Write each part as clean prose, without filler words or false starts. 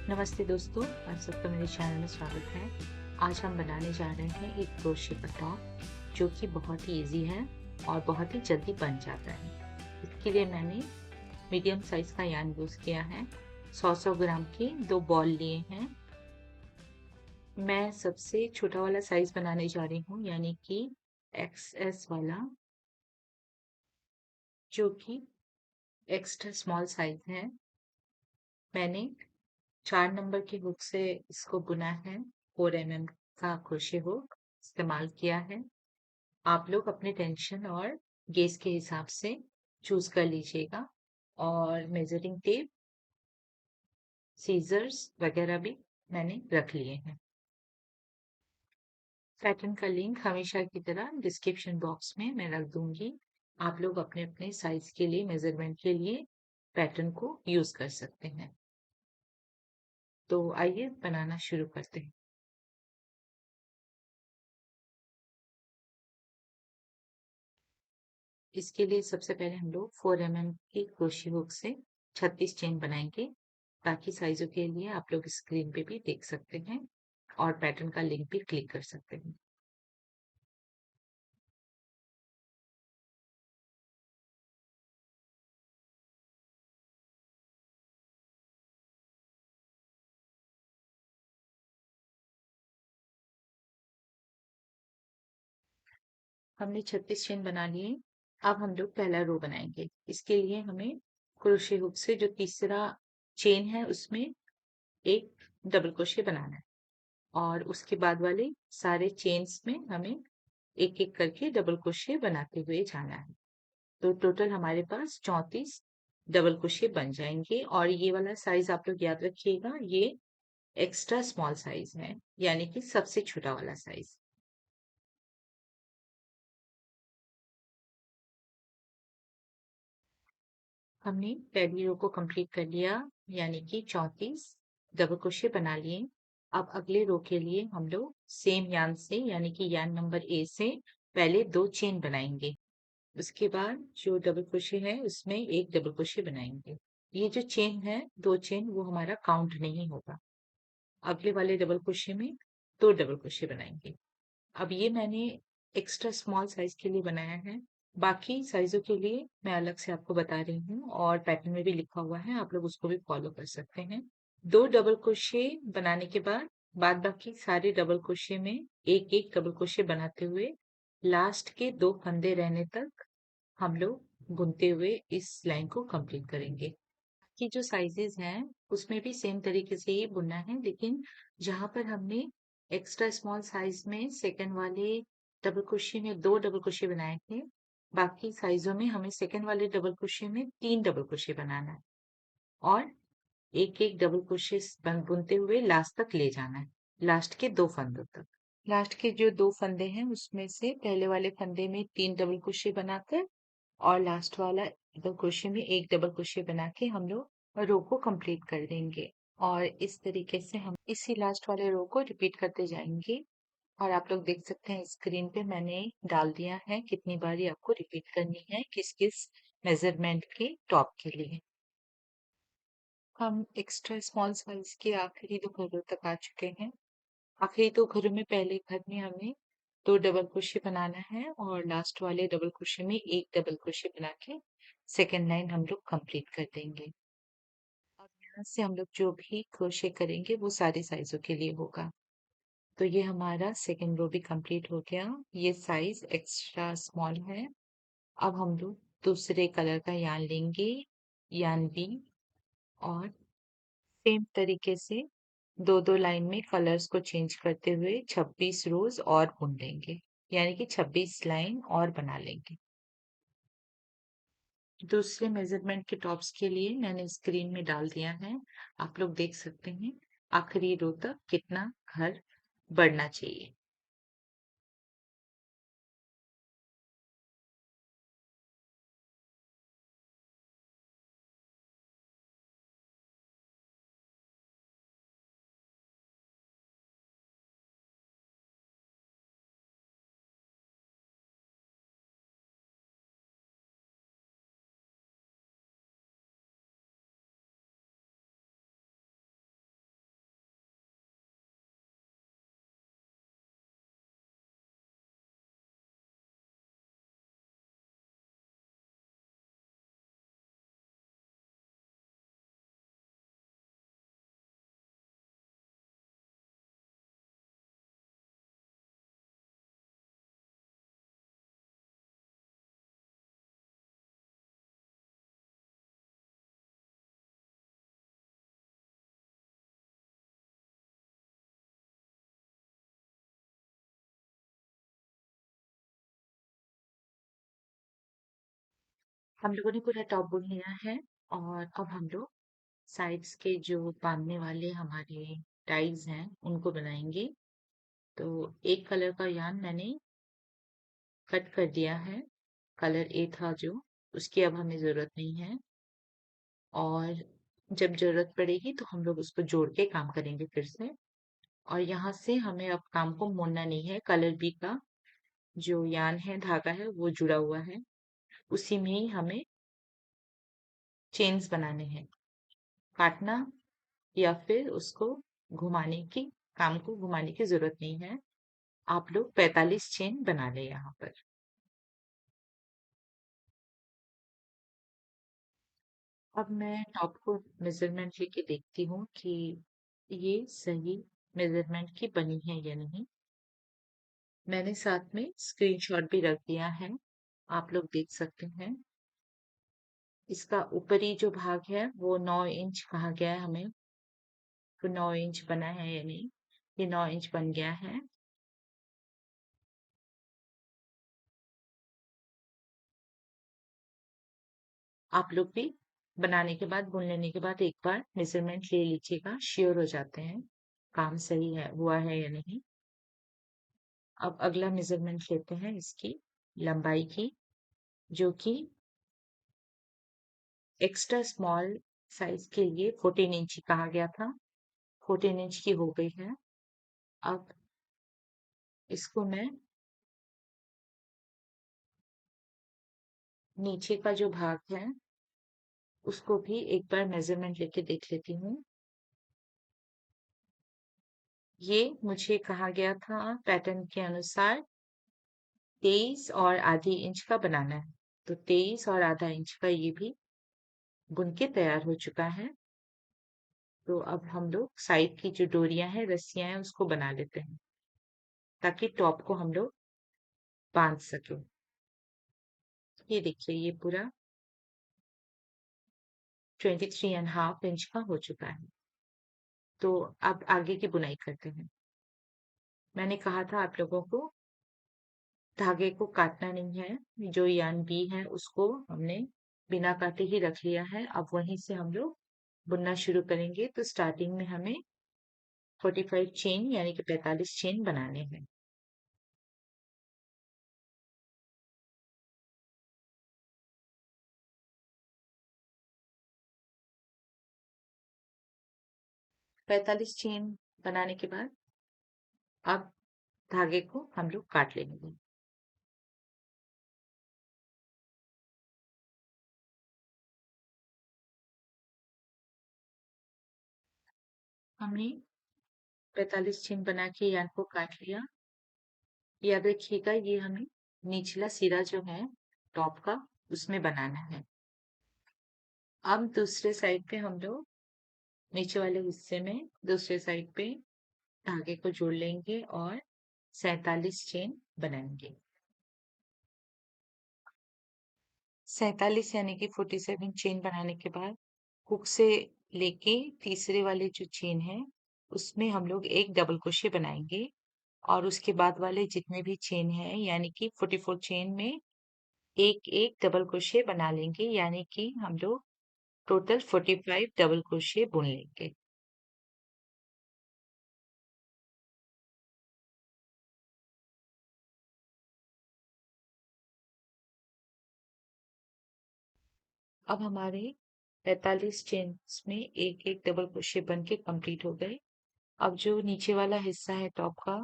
नमस्ते दोस्तों, आप सबका मेरे चैनल में स्वागत है। आज हम बनाने जा रहे हैं एक क्रोशे का टॉप जो कि बहुत ही इजी है और बहुत ही जल्दी बन जाता है। इसके लिए मैंने मीडियम साइज का यार्न यूज किया है। 100 ग्राम के 2 बॉल लिए हैं। मैं सबसे छोटा वाला साइज बनाने जा रही हूँ, यानी कि XS वाला, जो कि एक्स्ट्रा स्मॉल साइज है। मैंने 4 नंबर की हुक से इसको बुना है। 4 mm का क्रोशे हुक इस्तेमाल किया है। आप लोग अपने टेंशन और गेज के हिसाब से चूज कर लीजिएगा। और मेजरिंग टेप, सीजर्स वगैरह भी मैंने रख लिए हैं। पैटर्न का लिंक हमेशा की तरह डिस्क्रिप्शन बॉक्स में मैं रख दूंगी। आप लोग अपने अपने साइज के लिए, मेजरमेंट के लिए पैटर्न को यूज कर सकते हैं। तो आइए बनाना शुरू करते हैं। इसके लिए सबसे पहले हम लोग 4 mm की क्रोशे हुक से 36 चेन बनाएंगे। बाकी साइजों के लिए आप लोग स्क्रीन पे भी देख सकते हैं और पैटर्न का लिंक भी क्लिक कर सकते हैं। हमने 36 चेन बना लिए। अब हम लोग पहला रो बनाएंगे। इसके लिए हमें क्रोशे हुक से जो तीसरा चेन है उसमें एक डबल क्रोशे बनाना है और उसके बाद वाले सारे चेन्स में हमें एक एक करके डबल क्रोशे बनाते हुए जाना है। तो टोटल हमारे पास 34 डबल क्रोशे बन जाएंगे। और ये वाला साइज आप लोग याद रखिएगा, ये एक्स्ट्रा स्मॉल साइज है, यानी कि सबसे छोटा वाला साइज। हमने पहली रो को कंप्लीट कर लिया, यानी कि 34 डबल क्रोशे बना लिए। अब अगले रो के लिए हम लोग सेम यार्न से, यानी कि यार्न नंबर ए से पहले 2 चेन बनाएंगे। उसके बाद जो डबल क्रोशे है उसमें एक डबल क्रोशे बनाएंगे। ये जो चेन है, 2 चेन, वो हमारा काउंट नहीं होगा। अगले वाले डबल क्रोशे में 2 डबल क्रोशे बनाएंगे। अब ये मैंने एक्स्ट्रा स्मॉल साइज के लिए बनाया है। बाकी साइजों के लिए मैं अलग से आपको बता रही हूँ और पैटर्न में भी लिखा हुआ है, आप लोग उसको भी फॉलो कर सकते हैं। 2 डबल क्रोशे बनाने के बाद बाकी सारे डबल क्रोशे में एक एक डबल क्रोशे बनाते हुए लास्ट के 2 फंदे रहने तक हम लोग बुनते हुए इस लाइन को कंप्लीट करेंगे। की जो साइजेस हैं उसमें भी सेम तरीके से ही बुनना है, लेकिन जहां पर हमने एक्स्ट्रा स्मॉल साइज में सेकंड वाले डबल क्रोशे में 2 डबल क्रोशे बनाए थे, बाकी साइजों में हमें सेकंड वाले डबल क्रोशे में 3 डबल क्रोशे बनाना है और एक एक डबल क्रोशे बुनते हुए लास्ट तक ले जाना है, लास्ट के 2 फंदों तक। लास्ट के जो 2 फंदे हैं उसमें से पहले वाले फंदे में 3 डबल क्रोशे बनाकर और लास्ट वाला डबल क्रोशे में एक डबल क्रोशे बना के हम लोग रो को कंप्लीट कर देंगे। और इस तरीके से हम इसी लास्ट वाले रो को रिपीट करते जाएंगे। और आप लोग देख सकते हैं स्क्रीन पे मैंने डाल दिया है कितनी बारी आपको रिपीट करनी है, किस किस मेजरमेंट के टॉप के लिए। हम एक्स्ट्रा स्मॉल साइज के आखिरी 2 घरों तक आ चुके हैं। आखिरी 2 घरों में पहले घर में हमें 2 डबल क्रोशे बनाना है और लास्ट वाले डबल क्रोशे में एक डबल क्रोशे बना के सेकेंड लाइन हम लोग कंप्लीट कर देंगे। अब यहाँ से हम लोग जो भी क्रोशे करेंगे वो सारे साइजों के लिए होगा। तो ये हमारा सेकेंड रो भी कंप्लीट हो गया। ये साइज एक्स्ट्रा स्मॉल है। अब हम लोग दूसरे कलर का यार्न लेंगे, यार्न बी, और सेम तरीके से दो दो लाइन में कलर्स को चेंज करते हुए 26 रोज और बुन लेंगे, यानी कि 26 लाइन और बना लेंगे। दूसरे मेजरमेंट के टॉप्स के लिए मैंने स्क्रीन में डाल दिया है, आप लोग देख सकते हैं आखिरी रो तक कितना घर बढ़ना चाहिए। हम लोगों ने पूरा टॉप बुन लिया है और अब हम लोग साइड्स के जो बांधने वाले हमारे टाइज हैं उनको बनाएंगे। तो एक कलर का यान मैंने कट कर दिया है, कलर ए था जो, उसकी अब हमें ज़रूरत नहीं है। और जब ज़रूरत पड़ेगी तो हम लोग उसको जोड़ के काम करेंगे फिर से। और यहाँ से हमें अब काम को मोड़ना नहीं है, कलर बी का जो यान है, धागा है, वो जुड़ा हुआ है, उसी में ही हमें चेन्स बनाने हैं। काटना या फिर उसको घुमाने की, काम को घुमाने की ज़रूरत नहीं है। आप लोग 45 चेन बना लें यहाँ पर। अब मैं टॉप को मेजरमेंट लेके देखती हूँ कि ये सही मेजरमेंट की बनी है या नहीं। मैंने साथ में स्क्रीनशॉट भी रख दिया है, आप लोग देख सकते हैं। इसका ऊपरी जो भाग है वो 9 इंच कहा गया है हमें, तो 9 इंच बना है या नहीं। ये 9 इंच बन गया है। आप लोग भी बनाने के बाद, बुन लेने के बाद एक बार मेजरमेंट ले लीजिएगा, श्योर हो जाते हैं काम सही है, हुआ है या नहीं। अब अगला मेजरमेंट लेते हैं इसकी लंबाई की, जो कि एक्स्ट्रा स्मॉल साइज के लिए 14 इंच कहा गया था, 14 इंच की हो गई है। अब इसको मैं नीचे का जो भाग है उसको भी एक बार मेजरमेंट लेके देख लेती हूँ। ये मुझे कहा गया था पैटर्न के अनुसार 23 और आधी इंच का बनाना है, तो 23 और आधा इंच का ये भी बुन के तैयार हो चुका है। तो अब हम लोग साइड की जो डोरियां हैं, रस्सियां हैं, उसको बना लेते हैं ताकि टॉप को हम लोग बांध सके। ये देखिए, ये पूरा 23.5 इंच का हो चुका है। तो अब आगे की बुनाई करते हैं। मैंने कहा था आप लोगों को धागे को काटना नहीं है, जो यान बी है उसको हमने बिना काटे ही रख लिया है। अब वहीं से हम लोग बुनना शुरू करेंगे। तो स्टार्टिंग में हमें 45 चेन यानी कि 45 चेन बनाने हैं। 45 चेन बनाने के बाद अब धागे को हम लोग काट लेंगे। हमने 45 चेन बना के यान को काट लिया। याद रखिएगा, ये हमें निचला सिरा जो है टॉप का, उसमें बनाना है। अब दूसरे साइड पे हम लोग नीचे वाले हिस्से में दूसरे साइड पे धागे को जोड़ लेंगे और 47 चेन बनाएंगे। 47 यानी कि 47 चेन बनाने के बाद हुक से लेके तीसरे वाले जो चेन है उसमें हम लोग एक डबल क्रोशे बनाएंगे। और उसके बाद वाले जितने भी चेन है यानी कि 44 चेन में एक एक डबल क्रोशे बना लेंगे, यानी कि हम लोग टोटल 45 डबल क्रोशे बुन लेंगे। अब हमारे 45 चेन्स में एक एक डबल क्रोशे बन के कंप्लीट हो गए। अब जो नीचे वाला हिस्सा है टॉप का,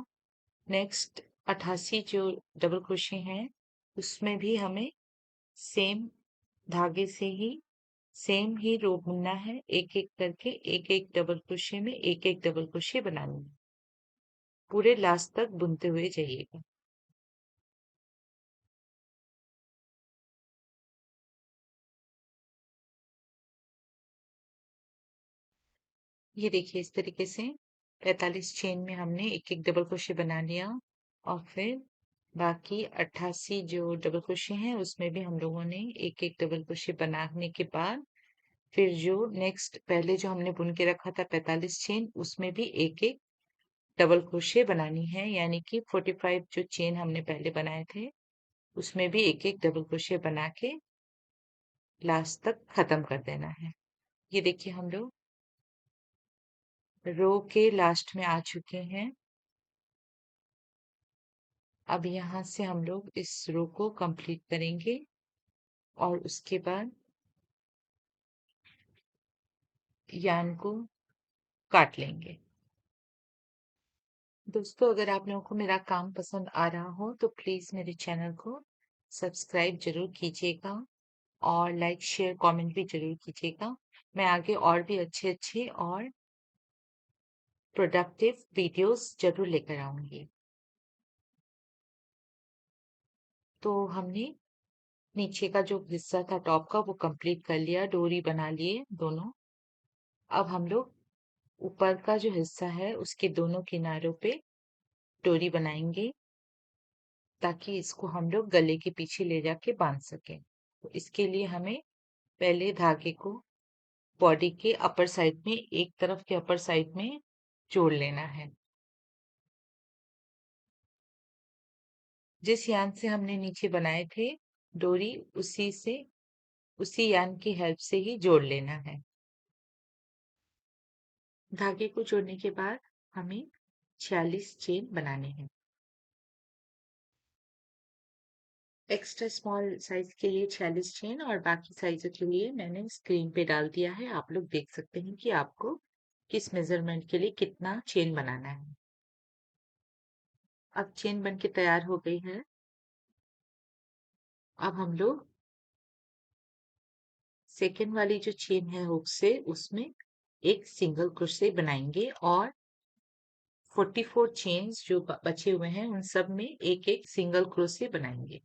नेक्स्ट 88 जो डबल क्रोशे हैं उसमें भी हमें सेम धागे से ही सेम ही रो बुनना है, एक एक करके एक एक डबल क्रोशे में एक एक डबल क्रोशे बनानी है। पूरे लास्ट तक बुनते हुए जाइएगा। ये देखिए, इस तरीके से 45 चेन में हमने एक एक डबल क्रोशे बना लिया। और फिर बाकी 88 जो डबल क्रोशे हैं उसमें भी हम लोगों ने एक एक डबल क्रोशे बनाने के बाद फिर जो नेक्स्ट पहले जो हमने बुन के रखा था 45 चेन, उसमें भी एक एक डबल क्रोशे बनानी है, यानी कि 45 जो चेन हमने पहले बनाए थे उसमें भी एक एक डबल क्रोशे बना के लास्ट तक खत्म कर देना है। ये देखिए हम लोग रो के लास्ट में आ चुके हैं। अब यहाँ से हम लोग इस रो को कंप्लीट करेंगे और उसके बाद यार्न को काट लेंगे। दोस्तों, अगर आप लोगों को मेरा काम पसंद आ रहा हो तो प्लीज मेरे चैनल को सब्सक्राइब जरूर कीजिएगा और लाइक शेयर कमेंट भी जरूर कीजिएगा। मैं आगे और भी अच्छे अच्छे और प्रोडक्टिव वीडियोस जरूर लेकर आऊंगी। तो हमने नीचे का जो हिस्सा था टॉप का वो कंप्लीट कर लिया, डोरी बना लिए दोनों। अब हम लोग ऊपर का जो हिस्सा है उसके दोनों किनारों पे डोरी बनाएंगे ताकि इसको हम लोग गले के पीछे ले जाके बांध सकें। तो इसके लिए हमें पहले धागे को बॉडी के अपर साइड में, एक तरफ के अपर साइड में जोड़ लेना है। जिस यान से हमने नीचे बनाए थे डोरी, उसी यान की हेल्प से ही जोड़ लेना है। धागे को जोड़ने के बाद हमें 46 चेन बनाने हैं। एक्स्ट्रा स्मॉल साइज के लिए 46 चेन और बाकी साइजों के लिए मैंने स्क्रीन पे डाल दिया है। आप लोग देख सकते हैं कि आपको किस मेजरमेंट के लिए कितना चेन बनाना है। अब चेन बन के तैयार हो गई है। अब हम लोग सेकेंड वाली जो चेन है हुक से, उसमें एक सिंगल क्रोशे बनाएंगे और 44 चेन्स जो बचे हुए हैं उन सब में एक एक सिंगल क्रोशे बनाएंगे।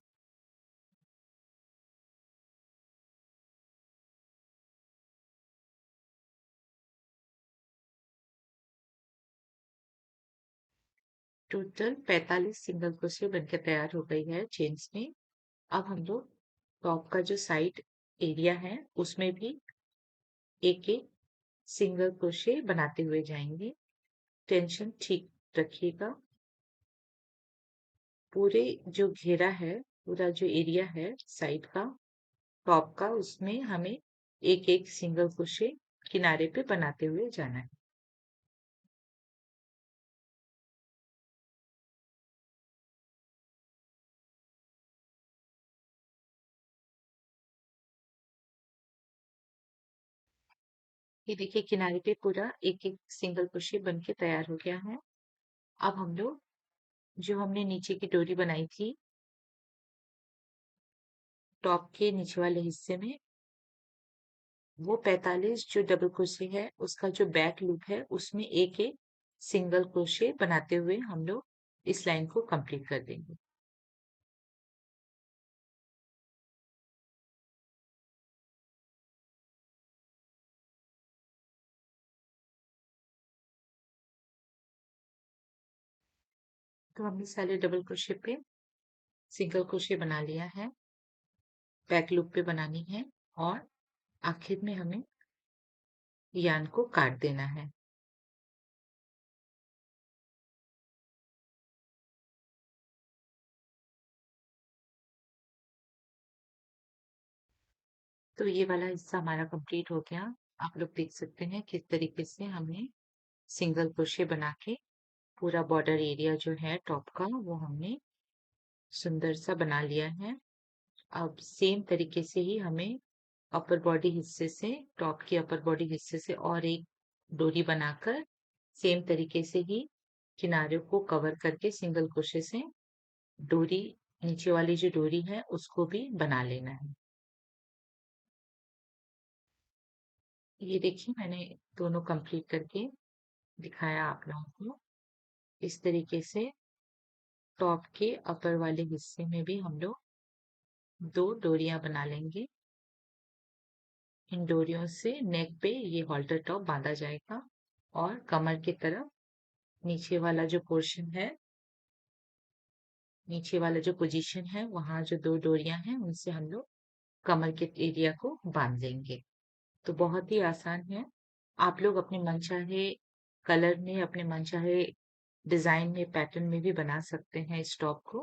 टोटल 45 सिंगल क्रोशे बनकर तैयार हो गई है चेन्स में। अब हम लोग टॉप का जो साइड एरिया है उसमें भी एक एक सिंगल क्रोशे बनाते हुए जाएंगे। टेंशन ठीक रखिएगा। पूरे जो घेरा है, पूरा जो एरिया है साइड का, टॉप का, उसमें हमें एक एक सिंगल क्रोशे किनारे पे बनाते हुए जाना है। ये देखिए किनारे पे पूरा एक एक सिंगल क्रोशे बन के तैयार हो गया है। अब हम लोग जो हमने नीचे की डोरी बनाई थी टॉप के नीचे वाले हिस्से में, वो 45 जो डबल क्रोशे है उसका जो बैक लूप है उसमें एक एक सिंगल क्रोशे बनाते हुए हम लोग इस लाइन को कंप्लीट कर देंगे। तो हमने सारे डबल क्रोशे पे सिंगल क्रोशे बना लिया है, बैक लूप पे बनानी है और आखिर में हमें यार्न को काट देना है। तो ये वाला हिस्सा हमारा कंप्लीट हो गया। आप लोग देख सकते हैं किस तरीके से हमने सिंगल क्रोशे बना के पूरा बॉर्डर एरिया जो है टॉप का वो हमने सुंदर सा बना लिया है। अब सेम तरीके से ही हमें अपर बॉडी हिस्से से, टॉप के अपर बॉडी हिस्से से और एक डोरी बनाकर सेम तरीके से ही किनारे को कवर करके सिंगल क्रोशे से डोरी, नीचे वाली जो डोरी है उसको भी बना लेना है। ये देखिए मैंने दोनों कंप्लीट करके दिखाया आप लोगों को। इस तरीके से टॉप के अपर वाले हिस्से में भी हम लोग दो डोरियां बना लेंगे। इन डोरियों से नेक पे ये हॉल्टर टॉप बांधा जाएगा और कमर की तरफ नीचे वाला जो पोर्शन है, नीचे वाला जो पोजीशन है वहां जो दो डोरियां हैं उनसे हम लोग कमर के एरिया को बांध लेंगे। तो बहुत ही आसान है। आप लोग अपने मनचाहे कलर में, अपने मनचाहे डिजाइन में, पैटर्न में भी बना सकते हैं इस टॉप को।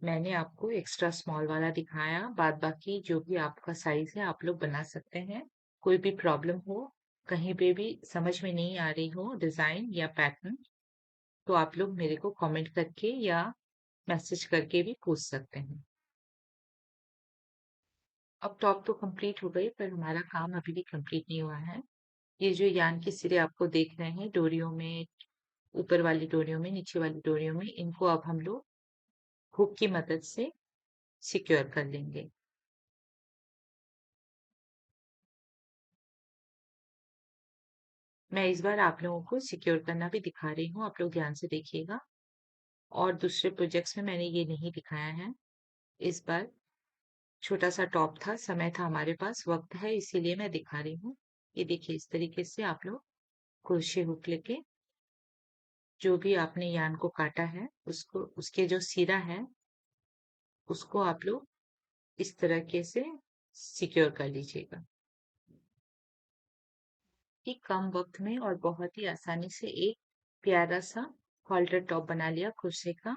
मैंने आपको एक्स्ट्रा स्मॉल वाला दिखाया, बाद बाकी जो भी आपका साइज है आप लोग बना सकते हैं। कोई भी प्रॉब्लम हो, कहीं पे भी समझ में नहीं आ रही हो डिजाइन या पैटर्न, तो आप लोग मेरे को कमेंट करके या मैसेज करके भी पूछ सकते हैं। अब टॉप तो कंप्लीट हो गई, पर हमारा काम अभी भी कंप्लीट नहीं हुआ है। ये जो यान के सिरे आपको देख रहे हैं डोरियों में, ऊपर वाली डोरियों में, नीचे वाली डोरियों में, इनको अब हम लोग हुक की मदद से सिक्योर कर लेंगे। मैं इस बार आप लोगों को सिक्योर करना भी दिखा रही हूँ, आप लोग ध्यान से देखिएगा। और दूसरे प्रोजेक्ट्स में मैंने ये नहीं दिखाया है। इस बार छोटा सा टॉप था, समय था हमारे पास, वक्त है, इसीलिए मैं दिखा रही हूँ। ये देखिए, इस तरीके से आप लोग क्रोशे हुक लेके जो भी आपने यान को काटा है उसको, उसके जो सिरा है उसको आप लोग इस तरीके से सिक्योर कर लीजिएगा। कि कम वक्त में और बहुत ही आसानी से एक प्यारा सा हॉल्टर टॉप बना लिया क्रोशे का।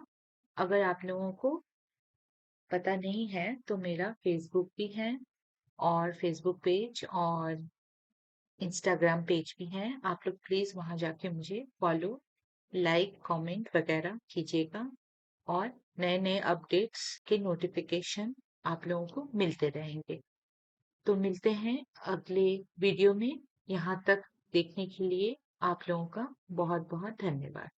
अगर आप लोगों को पता नहीं है तो मेरा फेसबुक भी है, और फेसबुक पेज और इंस्टाग्राम पेज भी है। आप लोग प्लीज वहां जाके मुझे फॉलो, लाइक, कमेंट वगैरह कीजिएगा, और नए नए अपडेट्स के नोटिफिकेशन आप लोगों को मिलते रहेंगे। तो मिलते हैं अगले वीडियो में। यहाँ तक देखने के लिए आप लोगों का बहुत बहुत धन्यवाद।